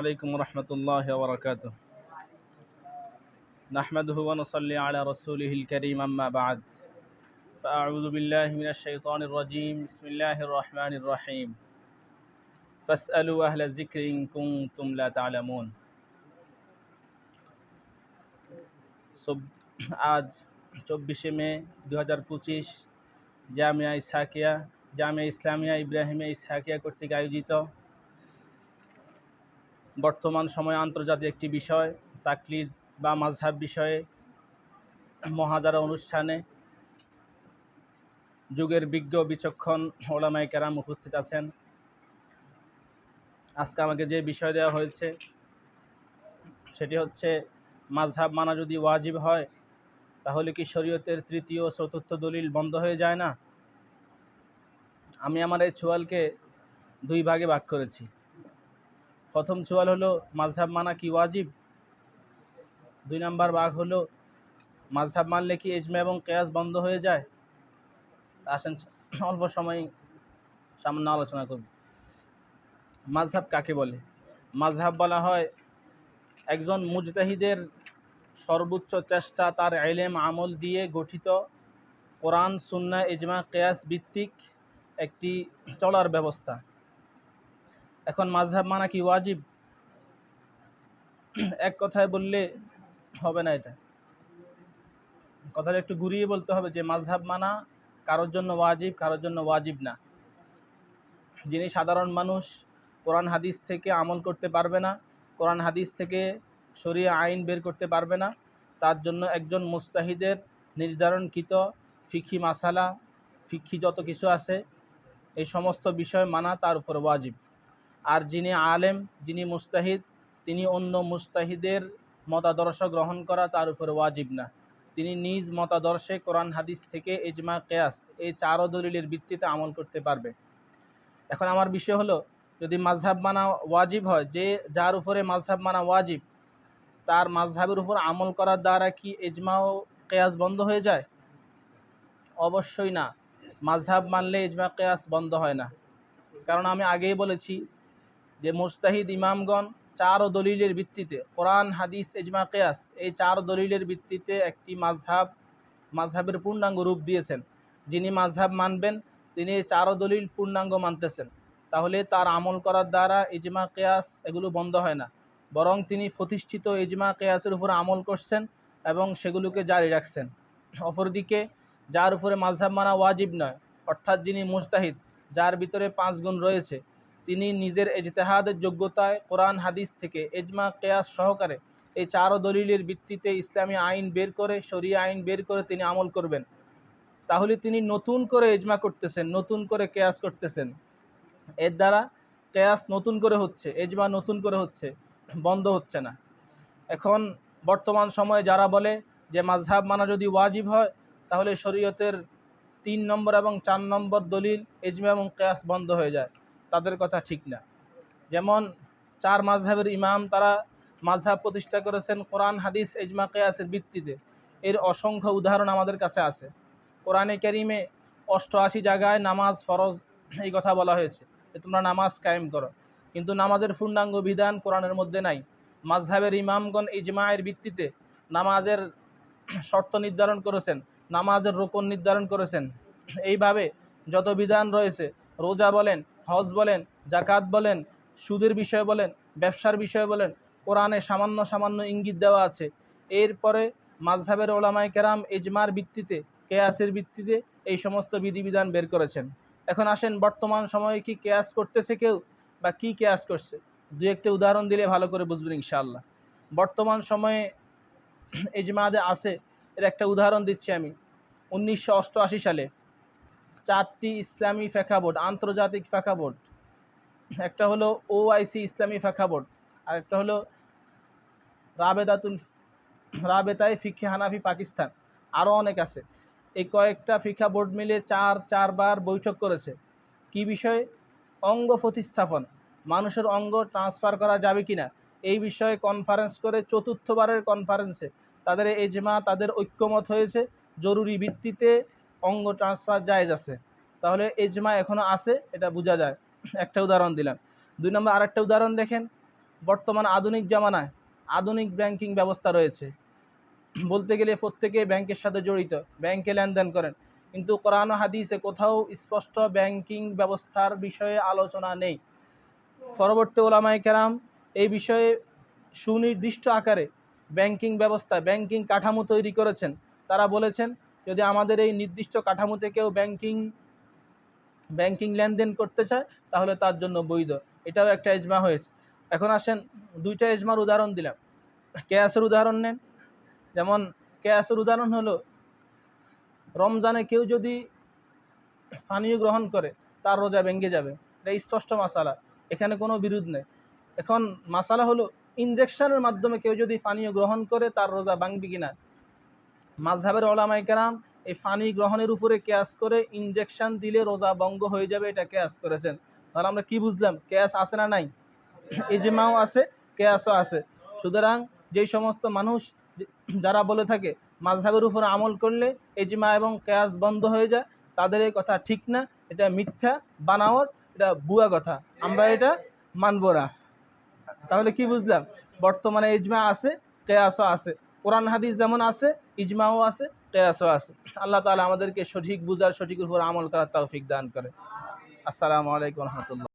عليكم ورحمة الله وبركاته. نحمده ونصلي على رسوله الكريم أما بعد. فأعوذ بالله من الشيطان الرجيم. بسم الله الرحمن الرحيم. فاسألوا أهل الذكر إن كنتم لا تعلمون. আজ 24শে মে 2025 জামিয়া ইসলামিয়া ইব্রাহিমিয়া ইসহাকিয়া কর্তৃক আয়োজিত বর্তমান সময়ে আন্তর্জাতিক একটি বিষয় তাকলিদ বা মাযহাব বিষয়ে মহাজারা অনুষ্ঠানে যুগের বিজ্ঞ বিচক্ষণ ওলামায়ে কেরাম উপস্থিত আছেন। আজকে আমাকে যে বিষয় দেওয়া হয়েছে সেটি হচ্ছে মাযহাব মানা যদি ওয়াজিব হয় তাহলে কি শরীয়তের তৃতীয় ও চতুর্থ দলিল বন্ধ হয়ে যায় না? আমি আমার এই চুয়ালকে দুই ভাগে ভাগ করেছি। প্রথম চুয়াল হলো মাযহাব মানা কি ওয়াজিব, 2 নম্বর ভাগ হলো মাযহাব মানলে কি ইজমা এবং কিয়াস বন্ধ হয়ে যায়। আসেন অল্প সময় সামান্য আলোচনা করব। মাযহাব কাকে বলে? মাযহাব বলা হয় একজন মুজতাহিদের সর্বোচ্চ চেষ্টা তার ইলম আমল দিয়ে গঠিত কোরআন সুন্নাহ ইজমা কিয়াস ভিত্তিক একটি চলার ব্যবস্থা। এখন মাযহাব মানা কি ওয়াজিব? এক কথায় বললে হবে না, এটা কথাটা একটু ঘুরিয়ে বলতে হবে যে মাযহাব মানা কারোর জন্য ওয়াজিব, কারোর জন্য ওয়াজিব না। যিনি সাধারণ মানুষ কোরআন হাদিস থেকে আমল করতে পারবে না, কোরআন হাদিস থেকে শরিয়া আইন বের করতে পারবে না, তার জন্য একজন মুজতাহিদের নির্ধারণকৃত ফিকহি মাসালা, ফিকহি যত কিছু আছে এই সমস্ত বিষয় মানা তার উপর ওয়াজিব। আর যিনি আলেম, যিনি মুজতাহিদ, তিনি অন্য মুজতাহিদের মতাদর্শ গ্রহণ করা তার উপর ওয়াজিব না। তিনি নিজ মতাদর্শে কোরআন হাদিস থেকে ইজমা কিয়াস এই 4 দলিলের ভিত্তিতে আমল করতে পারবে। এখন আমার বিষয় হলো, যদি মাযহাব মানা ওয়াজিব হয়, যে যার উপরে মাযহাব মানা ওয়াজিব তার মাযহাবের উপর আমল করার দ্বারা কি ইজমা ও কিয়াস বন্ধ হয়ে যায়? অবশ্যই না। মাযহাব মানলে ইজমা কিয়াস বন্ধ হয় না। কারণ আমি আগেই বলেছি যে মুজতাহিদ ইমামগণ 4 দলিলের ভিত্তিতে কোরআন হাদিস ইজমা কিয়াস এই 4 দলিলের ভিত্তিতে একটি মাযহাবের পূর্ণাঙ্গ রূপ দিয়েছেন। যিনি মাযহাব মানবেন তিনি 4 দলিল পূর্ণাঙ্গ মানতেছেন, তাহলে তার আমল করার দ্বারা ইজমা কিয়াস এগুলো বন্ধ হয় না, বরং তিনি প্রতিষ্ঠিত ইজমা কিয়াসের উপর আমল করছেন এবং সেগুলোকে জারি রাখছেন। অপরদিকে যার উপরে মাযহাব মানা ওয়াজিব নয়, অর্থাৎ যিনি মুজতাহিদ, যার ভিতরে 5 গুণ রয়েছে, তিনি নিজের ইজতিহাদের যোগ্যতায় কোরআন হাদিস থেকে ইজমা কিয়াস সহকারে এই 4 দলিলের ভিত্তিতে ইসলামী আইন বের করে, শরিয়া আইন বের করে তিনি আমল করবেন, তাহলে তিনি নতুন করে ইজমা করতেছেন, নতুন করে কিয়াস করতেছেন। এর দ্বারা কিয়াস নতুন করে হচ্ছে, ইজমা নতুন করে হচ্ছে, বন্ধ হচ্ছে না। এখন বর্তমান সময়ে যারা বলে যে মাযহাব মানা যদি ওয়াজিব হয় তাহলে শরীয়তের 3 নম্বর এবং 4 নম্বর দলিল ইজমা এবং কিয়াস বন্ধ হয়ে যায়, তাদের কথা ঠিক না। যেমন 4 মাযহাবের ইমাম তারা মাযহাব প্রতিষ্ঠা করেছেন কোরআন হাদিস ইজমা কিয়াসের ভিত্তিতে। এর অসংখ্য উদাহরণ আমাদের কাছে আছে। কোরআনে কারিমে 88 জায়গায় নামাজ ফরজ এই কথা বলা হয়েছে যে তোমরা নামাজ কায়েম করো, কিন্তু নামাজের পূর্ণাঙ্গ বিধান কোরআনের মধ্যে নাই। মাযহাবের ইমামগণ ইজমায়ের ভিত্তিতে নামাজের শর্ত নির্ধারণ করেছেন, নামাজের রুকন নির্ধারণ করেছেন। এইভাবে যত বিধান রয়েছে, রোজা বলেন, হজ বলেন, জাকাত বলেন, সুদের বিষয় বলেন, ব্যবসার বিষয় বলেন, কোরআনে সামান্য সামান্য ইঙ্গিত দেওয়া আছে। এরপরে মাযহাবের ওলামায়ে কেরাম ইজমার ভিত্তিতে, কিয়াসের ভিত্তিতে এই সমস্ত বিধিবিধান বের করেছেন। এখন আসেন বর্তমান সময়ে কি কিয়াস করতেছে কেউ, বা কি কিয়াস করছে? 2-1টা উদাহরণ দিলে ভালো করে বুঝবেন ইনশাআল্লাহ। বর্তমান সময়ে ইজমাতে আছে, এর একটা উদাহরণ দিচ্ছি আমি। 1988 সালে 4টি ইসলামী ফিকহ বোর্ড, আন্তর্জাতিক ফিকহ বোর্ড, একটা হলো ওআইসি ইসলামী ফিকহ বোর্ড, আর একটা হলো রাবেতায়ে ফিকহে হানাফি পাকিস্তান, আরও অনেক আছে। এই কয়েকটা ফিকহ বোর্ড মিলে 4বার বৈঠক করেছে। কি বিষয়ে? অঙ্গ প্রতিস্থাপন, মানুষের অঙ্গ ট্রান্সফার করা যাবে কিনা এই বিষয়ে কনফারেন্স করে 4র্থবারের কনফারেন্সে তাদের ইজমা, তাদের ঐক্যমত হয়েছে জরুরি ভিত্তিতে অঙ্গ ট্রান্সফার জায়েজ আছে। তাহলে ইজমা এখনও আছে, এটা বোঝা যায়। একটা উদাহরণ দিলাম। 2 নম্বর আরেকটা উদাহরণ দেখেন, বর্তমান আধুনিক জামানায় আধুনিক ব্যাংকিং ব্যবস্থা রয়েছে, বলতে গেলে প্রত্যেকে ব্যাংকের সাথে জড়িত, ব্যাংকে লেনদেন করেন, কিন্তু কোরআন ও হাদিসে কোথাও স্পষ্ট ব্যাংকিং ব্যবস্থার বিষয়ে আলোচনা নেই। পরবর্তী ওলামায়ে কেরাম এই বিষয়ে সুনির্দিষ্ট আকারে ব্যাংকিং ব্যবস্থা, ব্যাংকিং কাঠামো তৈরি করেছেন। তারা বলেছেন যদি আমাদের এই নির্দিষ্ট কাঠামোতে কেউ ব্যাংকিং লেনদেন করতে চায় তাহলে তার জন্য বৈধ। এটাও একটা ইজমা হয়েছে। এখন আসেন, দুইটা ইজমার উদাহরণ দিলাম, কেয়াসের উদাহরণ নেন। যেমন কেয়াসের উদাহরণ হলো, রমজানে কেউ যদি পানীয় গ্রহণ করে তার রোজা ভেঙে যাবে, এটা স্পষ্ট মাসালা, এখানে কোনো বিরোধ নেই। এখন মাসালা হলো ইনজেকশনের মাধ্যমে কেউ যদি পানীয় গ্রহণ করে তার রোজা ভাঙবে কিনা। মাযহাবের উলামায়ে কেরাম এই পানি গ্রহণের উপরে কেয়াস করে ইনজেকশন দিলে রোজা ভঙ্গ হয়ে যাবে, এটা কেয়াস করেছেন। তাহলে আমরা কি বুঝলাম, কেয়াস আছে না নাই? ইজমাও আছে, কেয়াসও আছে। সুতরাং যেই সমস্ত মানুষ যারা বলে থাকে মাযহাবের উপরে আমল করলে ইজমা এবং কেয়াস বন্ধ হয়ে যায়, তাদের এই কথা ঠিক না, এটা মিথ্যা বানাওয়ার, এটা ভুয়া কথা, আমরা এটা মানব না। তাহলে কি বুঝলাম, বর্তমানে ইজমা আছে, কেয়াসও আছে, কোরআন হাদিস যেমন আছে ইজমাও আছে, কেয়াসও আছে। আল্লাহ তাআলা আমাদেরকে সঠিক বুঝার, সঠিক উপর আমল করার তৌফিক দান করে। আসসালামু আলাইকুম ওয়া রাহমাতুল্লাহ।